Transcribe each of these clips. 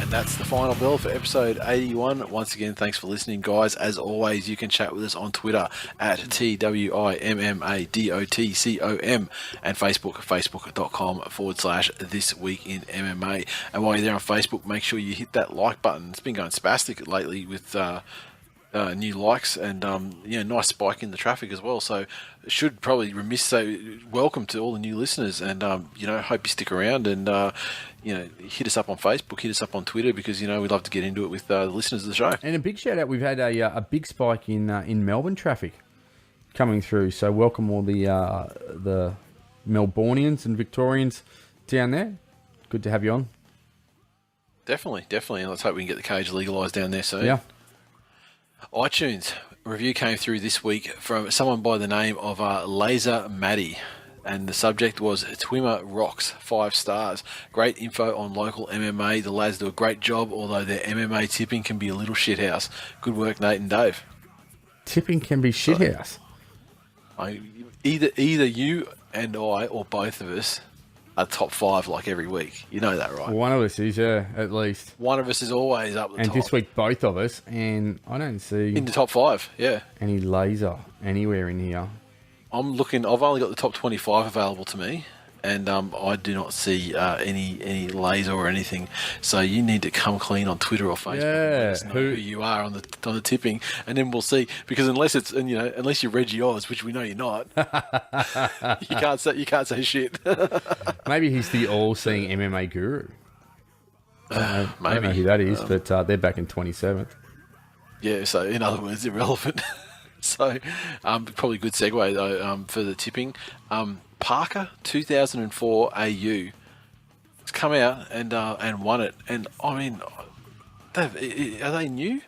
And that's the final bell for episode 81. Once again, thanks for listening, guys. As always, you can chat with us on Twitter at TWIMMADOTCOM and Facebook, facebook.com/This Week in MMA. And while you're there on Facebook, make sure you hit that like button. It's been going spastic lately with new likes and nice spike in the traffic as well. So should probably remiss say welcome to all the new listeners, and hope you stick around and hit us up on Facebook, hit us up on Twitter, because we'd love to get into it with the listeners of the show. And a big shout out, we've had a big spike in Melbourne traffic coming through. So welcome all the Melbournians and Victorians down there. Good to have you on. Definitely, and let's hope we can get the cage legalised down there soon. Yeah. iTunes review came through this week from someone by the name of Laser Maddie, and the subject was TWIMMA rocks, 5 stars. Great info on local MMA. The lads do a great job, although their MMA tipping can be a little shithouse. Good work, Nate and Dave. Tipping can be shithouse. Either you and I, or both of us, are top 5 like every week. You know that, right? One of us is, yeah, at least. One of us is always up the top. And this week, both of us, and I don't see... in the top 5, yeah. Any laser anywhere in here. I'm looking... I've only got the top 25 available to me, and I do not see any laser or anything. So you need to come clean on Twitter or Facebook. Yeah. And let us know who you are on the tipping, and then we'll see. Because unless you're Reggie Oz, which we know you're not, you can't say shit. Maybe he's the all-seeing MMA guru. Maybe. I don't know who that is, but they're back in 27th. Yeah, so in other words, irrelevant. So probably a good segue, though, for the tipping. parker2004au has come out and won it. And, I mean, are they new?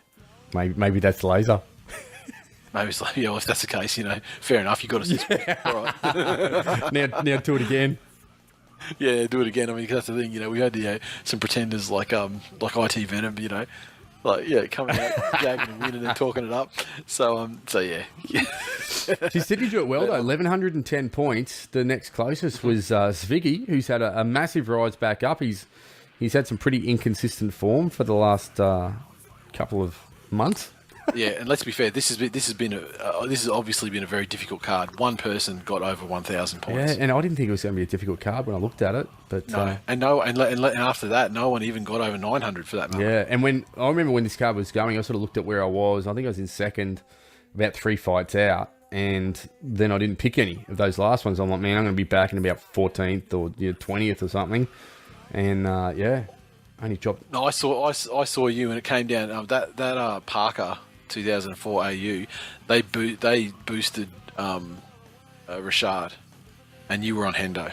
Maybe that's laser. Maybe it's like, if that's the case, fair enough. You got us. Yeah. All right. now do it again. Yeah, do it again. I mean, 'cause that's the thing. We had some pretenders like IT Venom. Coming out, gagging and winning and talking it up. So yeah. Sydney do it well though. 1,110 points. The next closest was Zviggy, who's had a massive rise back up. He's had some pretty inconsistent form for the last couple of months. Yeah, and let's be fair. This has obviously been a very difficult card. One person got over 1,000 points. Yeah, and I didn't think it was going to be a difficult card when I looked at it. But no, and after that, no one even got over 900 for that number. Yeah, and I remember when this card was going, I sort of looked at where I was. I think I was in second, about 3 fights out, and then I didn't pick any of those last ones. I'm like, man, I'm going to be back in about 14th or 20th or something, and only dropped. No, I saw you, and it came down. That Parker 2004 AU, they boosted Rashad, and you were on Hendo.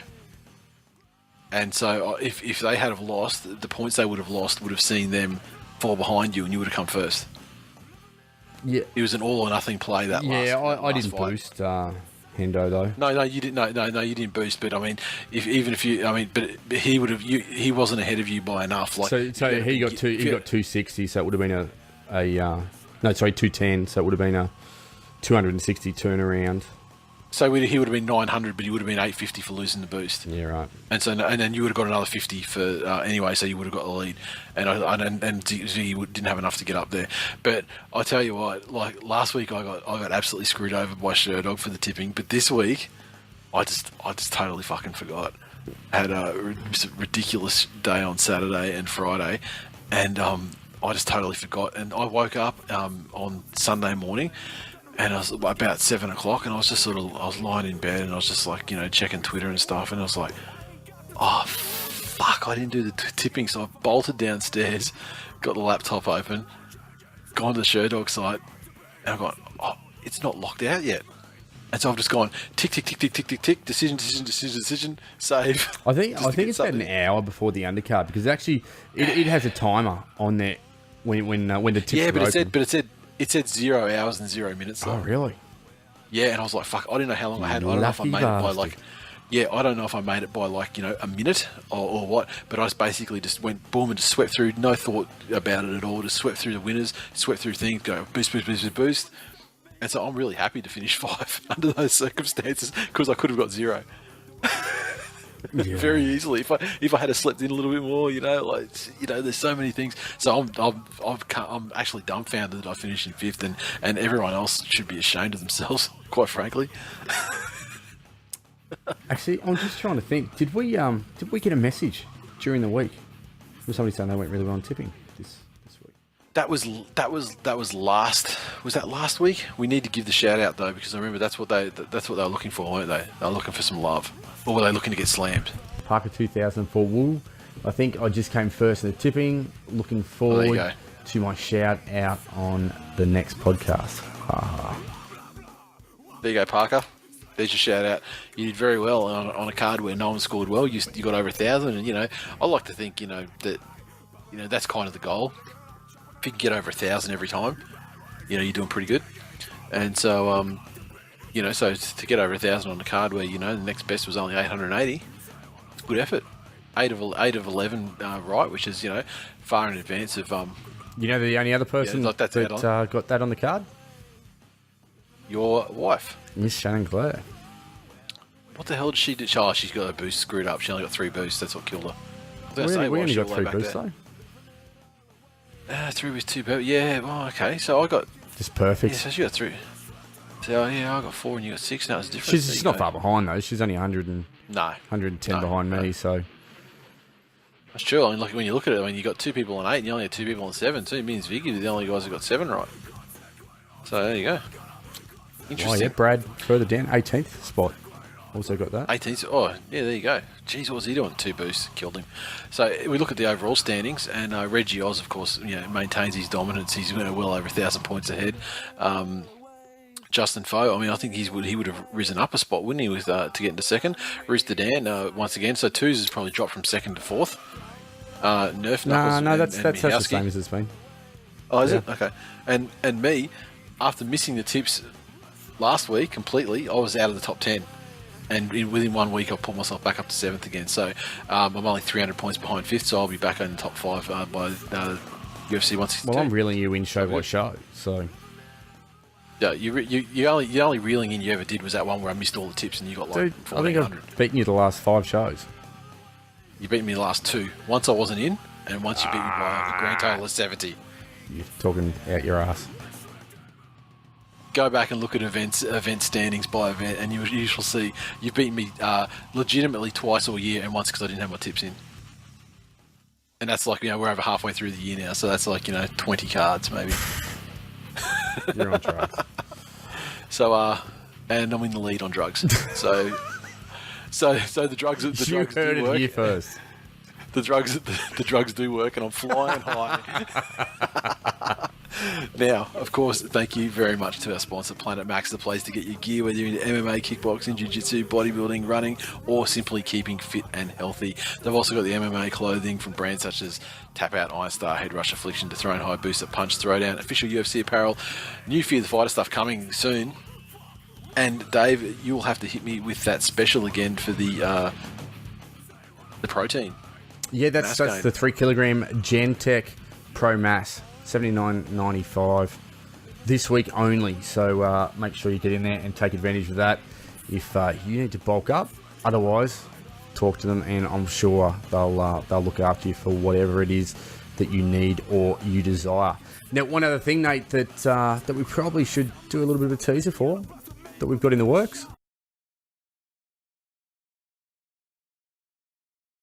And so if they had have lost, the points they would have lost would have seen them fall behind you, and you would have come first. Yeah, it was an all or nothing play that last. Yeah, I didn't fight. Boost Hendo though. No, you didn't. No, you didn't boost. But I mean, but he would have. He wasn't ahead of you by enough. Like so he got 260. So it would have been 210. So it would have been a 260 turnaround. So he would have been 900, but he would have been 850 for losing the boost. Yeah, right. And then you would have got another 50 for anyway. So you would have got the lead, and he didn't have enough to get up there. But I tell you what, like last week I got absolutely screwed over by Sherdog for the tipping. But this week, I just totally fucking forgot. Had a ridiculous day on Saturday and Friday, and I just totally forgot. And I woke up on Sunday morning. And I was about 7 o'clock, and I was just I was lying in bed, and I was just like, checking Twitter and stuff, and I was like, oh, fuck, I didn't do the tipping, so I bolted downstairs, got the laptop open, gone to the Sherdog site, and I've gone, oh, it's not locked out yet. And so I've just gone, tick, tick, tick, tick, tick, tick, tick, decision, save. I think it's about an hour before the undercard, because actually it has a timer on there when the tips are open. It said 0 hours and 0 minutes. Though. Oh, really? Yeah, and I was like, fuck, I didn't know how long I had. I don't know if I made it by I don't know if I made it by a minute or what, but I just basically just went boom and just swept through, no thought about it at all, just swept through the winners, swept through things, go boost, boost, boost, boost, boost. And so I'm really happy to finish 5 under those circumstances, because I could have got 0. very easily. If I had slept in a little bit more, there's so many things. So I'm actually dumbfounded that I finished in 5th, and everyone else should be ashamed of themselves, quite frankly. Actually, I'm just trying to think. Did we get a message during the week from somebody saying they went really well on tipping this week? That was last. Was that last week? We need to give the shout out though, because I remember that's what they were looking for, weren't they? They were looking for some love, or were they looking to get slammed? Parker2004au. I think I just came first in the tipping. Looking forward to my shout out on the next podcast. There you go, Parker. There's your shout out. You did very well on a card where no one scored well. You got over 1,000, and I like to think that that's kind of the goal. If you can get over 1,000 every time, you're doing pretty good. And so so to get over 1,000 on a card where the next best was only 880, it's a good effort. 8 of 11 right, which is far in advance of the only other person that got that on the card. Your wife, Miss Shannon Clare. What the hell did she do? Oh, she's got her boost screwed up. She only got 3 boosts. That's what killed her. We only got 3 boosts though. 3 with 2 boosts. Yeah. Well, okay. So I got just perfect. Yeah. So she got 3. So yeah, I got 4 and you got 6. Now it's different. She's not far behind though. She's only 110 behind me. So that's true. I mean, like when you look at it, you got 2 people on 8, and you only had 2 people on 7. So it means Vicky are the only guys who got 7 right. So there you go. Interesting. Oh yeah, Brad further down, 18th spot. Also got that. 18th. Oh yeah, there you go. Jeez, what was he doing? 2 boosts killed him. So we look at the overall standings, and Reggie Oz, of course, maintains his dominance. He's well over 1,000 points ahead. Justin Foe, I think he would have risen up a spot, wouldn't he, with to get into second. Riz the Dan once again. So Twos has probably dropped from 2nd to 4th. Nerf Knuckles. No, that's the same as it's been. Oh, is it? Okay. And me, after missing the tips last week completely, I was out of the top 10. And within 1 week, I pulled myself back up to 7th again. So I'm only 300 points behind 5th, so I'll be back in the top 5 by UFC 162. Well, I'm reeling you in show by show, so... Yeah, you only reeling in you ever did was that one where I missed all the tips and you got like Dude, 1,400. I think I've beaten you the last 5 shows. You beat me the last 2. Once I wasn't in, and once you beat me by a grand total of 70. You're talking out your ass. Go back and look at event standings by event, and you shall see you've beaten me legitimately twice all year, and once because I didn't have my tips in. And that's like, we're over halfway through the year now, so that's like 20 cards maybe. You're on track. So and I'm in the lead on drugs. So the drugs You do heard it work. here first. The drugs do work, and I'm flying high. Now, of course, thank you very much to our sponsor, Planet Max, the place to get your gear, whether you're into MMA, kickboxing, jiu-jitsu, bodybuilding, running, or simply keeping fit and healthy. They've also got the MMA clothing from brands such as Tap Out, Iron Star, Head Rush, Affliction, Dethrone, High Booster, Punch, Throwdown, official UFC apparel, new Fear the Fighter stuff coming soon. And Dave, you will have to hit me with that special again for the protein. Yeah, that's the 3 kilogram Gentech Pro Mass, $79.95 this week only. So make sure you get in there and take advantage of that if you need to bulk up. Otherwise, talk to them, and I'm sure they'll look after you for whatever it is that you need or you desire. Now, one other thing, Nate, that we probably should do a little bit of a teaser for that we've got in the works.